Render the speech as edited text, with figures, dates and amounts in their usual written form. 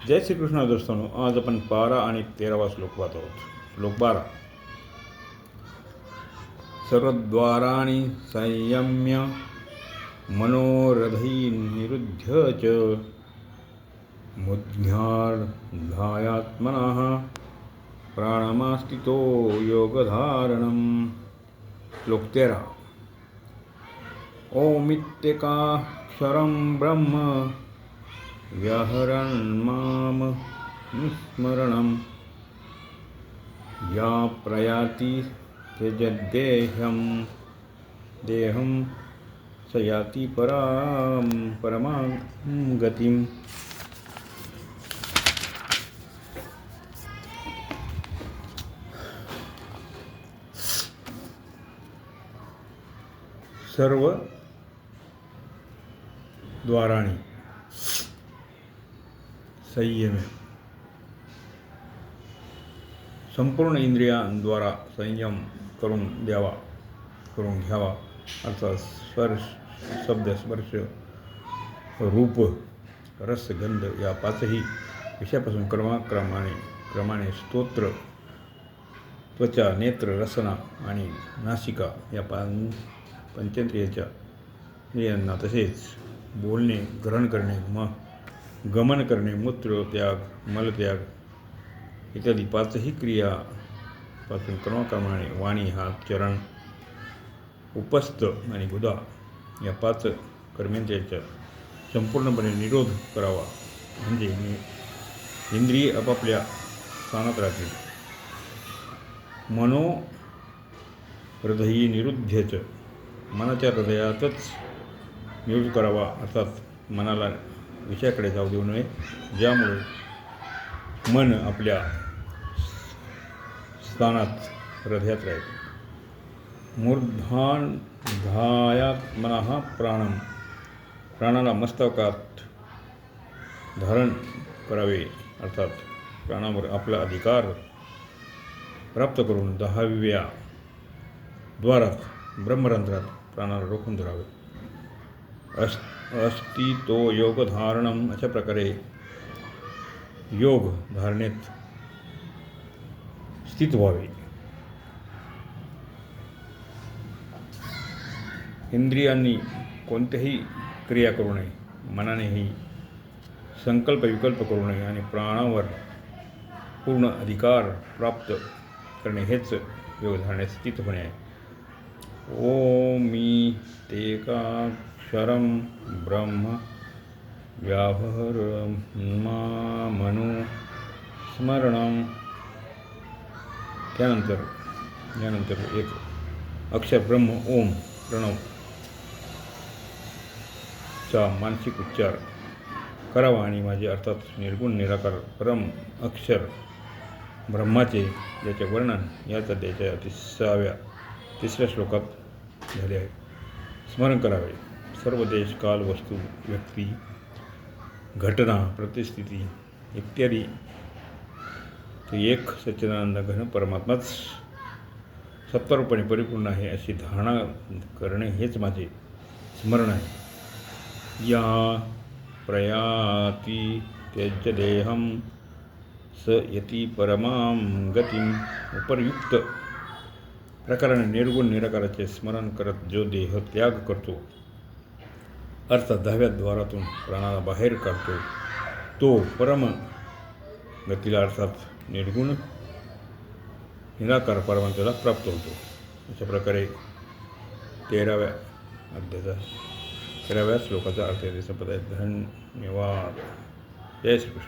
जय श्रीकृष्ण दोस्तांनो, आज आपण 12 आणि 13वा श्लोक पाहत आहोत. श्लोक 12. सर्वद्वाराणि संयम्य मनोरथै निरुध्य च मुद्ध्यार्धायात्मनः प्राणमास्थितो योगधारणम्. श्लोक 13. ओमित्येकाक्षरं ब्रह्म व्याहरन्माम निस्मरणं या प्रयाति त्यजद्देहं देहं स याति परमां गतिम्. सर्व द्वाराणी संयम, संपूर्ण इंद्रियांद्वारा संयम करून घ्यावा. अर्थात स्पर्श, शब्द, स्पर्श, रूप, रस, गंध या पाचही विषयापासून क्रमाने स्तोत्र, त्वचा, नेत्र, रसना आणि नासिका या पंचेंद्रियाच्या इंद्रियांना, तसेच बोलणे, ग्रहण करणे, गमन करणे, मूत्र त्याग, मलत्याग इत्यादी पाचही क्रियापासून क्रमाक्रमाने वाणी, हात, चरण, उपस्थ आणि गुदा या पाच कर्मेंद्रियाचा संपूर्णपणे निरोध करावा. म्हणजे इंद्रिये आपापल्या स्थानात राहतील. मनो हृदयी निरुध्यच, मनाच्या हृदयातच निरोध करावा. अर्थात मनाला विषयाकडे जाऊ देऊ नये, ज्यामुळे मन आपल्या स्थानात हृदयात राहील. मूर्धान्धायात्मनः प्राणम, प्राणाला मस्तकात धारण करावे. अर्थात प्राणावर आपला अधिकार प्राप्त करून 10व्या द्वारात ब्रह्मरंध्रात प्राणाला रोखून धरावे. अस्ति तो योगधारणम, अशा प्रकारे योग धारणेत स्थित व्हावे. इंद्रियांनी कोणत्याही क्रिया करू नये, मनानेही संकल्प विकल्प करू नये आणि प्राणावर पूर्ण अधिकार प्राप्त करणे हेच योग धारणेत स्थित होणे आहे. ओमित्येकाक्षरं ब्रह्म व्याहरन्मामनुस्मरणं. यानंतर एक अक्षर ब्रह्म ओम प्रणव चा मानसिक उच्चार करावा आणि माझे अर्थात निर्गुण निराकार परम अक्षर ब्रह्माचे ज्याचे वर्णन याच अध्यायाच्या 3ऱ्या श्लोकात झाले आहे स्मरण करावे. सर्व देश, काल, वस्तू, व्यक्ती, घटना, प्रतिस्थिती इत्यादी ते एक सच्चिदानंद घन परमात्माच सत्वरूपाने परिपूर्ण आहे अशी धारणा करणे हेच माझे स्मरण आहे. या प्रयाति त्यजदेहं स यती परमां गतिम्. उपर्युक्त प्रकाराने निर्गुण निराकाराचे स्मरण करत जो देह त्याग करतो, अर्थात 10व्या द्वारातून प्राणाला बाहेर काढतो, तो परम गतीला अर्थात निर्गुण निराकार परमात्म्याला प्राप्त होतो. अशा प्रकारे 13व्या अध्यायाचा 13व्या श्लोकाचा अर्थ संपत आहे. धन्यवाद. जय श्रीकृष्ण.